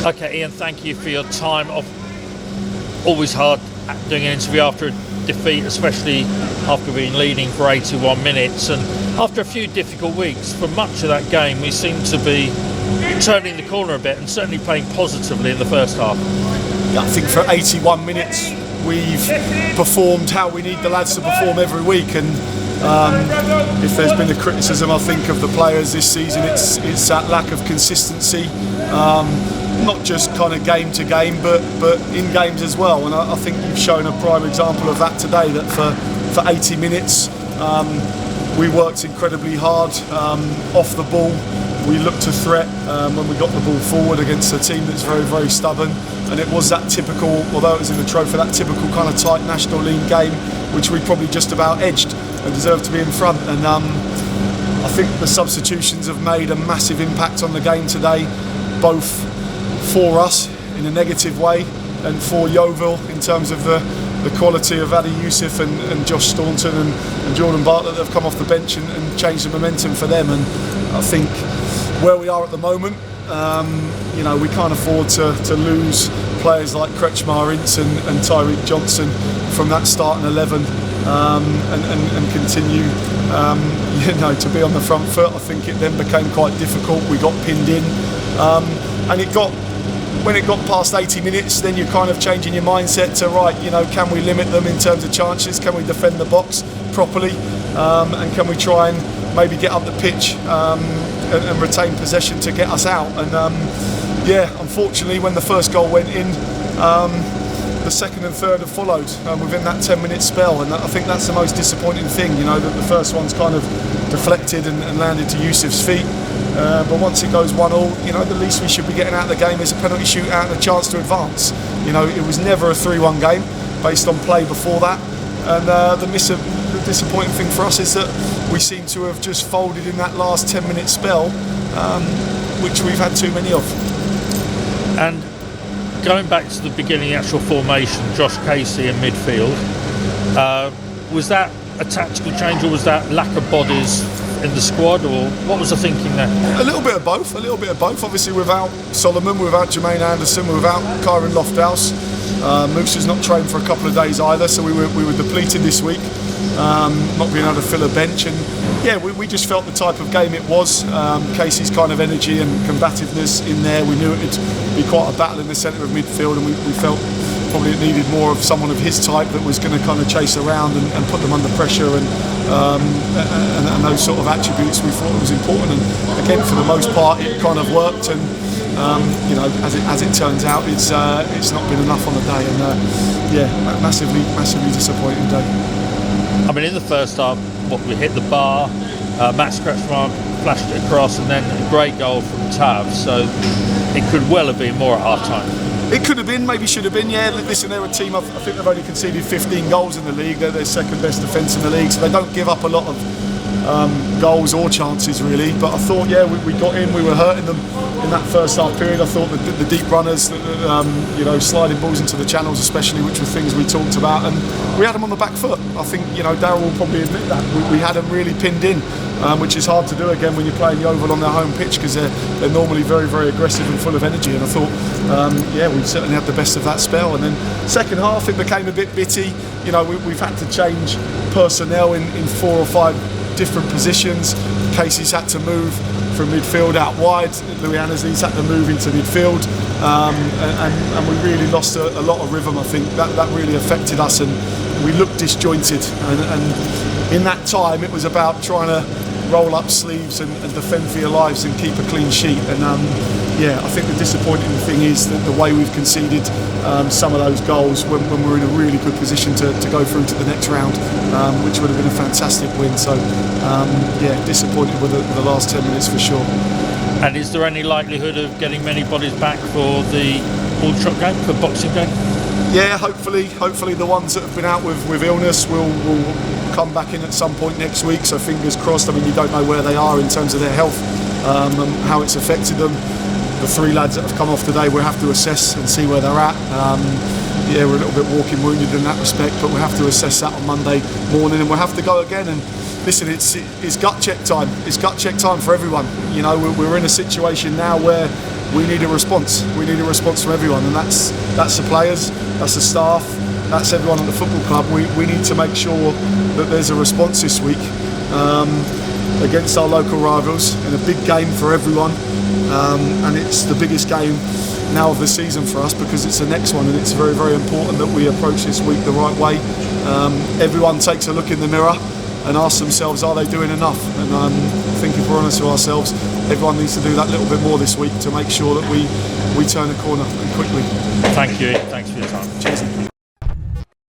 Okay, Ian, thank you for your time. Always hard doing an interview after a defeat, especially after being leading for 81 minutes. And after a few difficult weeks, for much of that game, we seem to be turning the corner a bit and certainly playing positively in the first half. Yeah, I think for 81 minutes, we've performed how we need the lads to perform every week. And if there's been a criticism, I think, of the players this season, it's that lack of consistency. Not just kind of game to game, but in games as well. And I think you've shown a prime example of that today, that for 80 minutes we worked incredibly hard off the ball. We looked to threat when we got the ball forward against a team that's very, very stubborn. And it was that typical, although it was in the trophy, that typical kind of tight National League game, which we probably just about edged and deserved to be in front. And I think the substitutions have made a massive impact on the game today, both for us in a negative way and for Yeovil in terms of the quality of Adi Youssef and Josh Staunton and Jordan Bartlett that have come off the bench and changed the momentum for them. And I think where we are at the moment, we can't afford to lose players like Kretschmar, Ince and Tyreek Johnson from that starting 11 and continue to be on the front foot. I think it then became quite difficult. We got pinned in and when it got past 80 minutes, then you're kind of changing your mindset to, right, can we limit them in terms of chances? Can we defend the box properly? And can we try and maybe get up the pitch and retain possession to get us out? And unfortunately, when the first goal went in, the second and third have followed within that 10-minute spell. And I think that's the most disappointing thing, that the first one's kind of deflected and landed to Youssef's feet. But once it goes 1-1, the least we should be getting out of the game is a penalty shootout and a chance to advance. It was never a 3-1 game based on play before that. And the disappointing thing for us is that we seem to have just folded in that last 10-minute spell, which we've had too many of. And going back to the beginning, the actual formation, Josh Casey in midfield, was that a tactical change or was that lack of bodies in the squad, or what was the thinking there? A little bit of both. Obviously, without Solomon, without Jermaine Anderson, without Kyron Lofthouse, Moose's not trained for a couple of days either, so we were depleted this week, not being able to fill a bench. And we just felt the type of game it was. Casey's kind of energy and combativeness in there, we knew it'd be quite a battle in the centre of midfield, and we felt probably it needed more of someone of his type that was going to kind of chase around and put them under pressure and those sort of attributes. We thought it was important, and again, for the most part, it kind of worked. And as it turns out, it's not been enough on the day, and massively disappointing day. I mean, in the first half, we hit the bar, Max Kretschmar flashed it across, and then a great goal from Tav. So it could well have been more at half time. It could have been, maybe should have been. Yeah, listen, they're a team, I think they've only conceded 15 goals in the league. They're their second best defence in the league, so they don't give up a lot of goals or chances really. But I thought, we got in, we were hurting them in that first half period. I thought the deep runners, sliding balls into the channels especially, which were things we talked about, and we had them on the back foot. I think, Darryl will probably admit that. We had them really pinned in, which is hard to do again when you're playing Yeovil on their home pitch, because they're normally very, very aggressive and full of energy. And I thought, we certainly had the best of that spell. And then second half, it became a bit bitty. We've had to change personnel in 4 or 5 different positions. Casey's had to move from midfield out wide. Louis Annesley's had to move into midfield, and we really lost a lot of rhythm. I think that really affected us, and we looked disjointed. And in that time, it was about trying to roll up sleeves and defend for your lives and keep a clean sheet. And I think the disappointing thing is that the way we've conceded some of those goals when we're in a really good position to go through to the next round, which would have been a fantastic win. So disappointed with the last 10 minutes for sure. And is there any likelihood of getting many bodies back for the All-Trot game, for Boxing Day? Yeah, hopefully the ones that have been out with illness will come back in at some point next week, so fingers crossed. I mean, you don't know where they are in terms of their health and how it's affected them. The 3 lads that have come off today, we'll have to assess and see where they're at. We're a little bit walking wounded in that respect, but we'll have to assess that on Monday morning, and we'll have to go again. And listen, it's gut check time. It's gut check time for everyone. We're in a situation now where we need a response. We need a response from everyone, and that's the players, that's the staff, that's everyone at the football club. We need to make sure that there's a response this week against our local rivals in a big game for everyone, and it's the biggest game now of the season for us because it's the next one, and it's very, very important that we approach this week the right way. Everyone takes a look in the mirror and asks themselves, are they doing enough? And I think if we're honest with ourselves, everyone needs to do that little bit more this week to make sure that we turn a corner and quickly. Thank you. Thanks for your time. Cheers.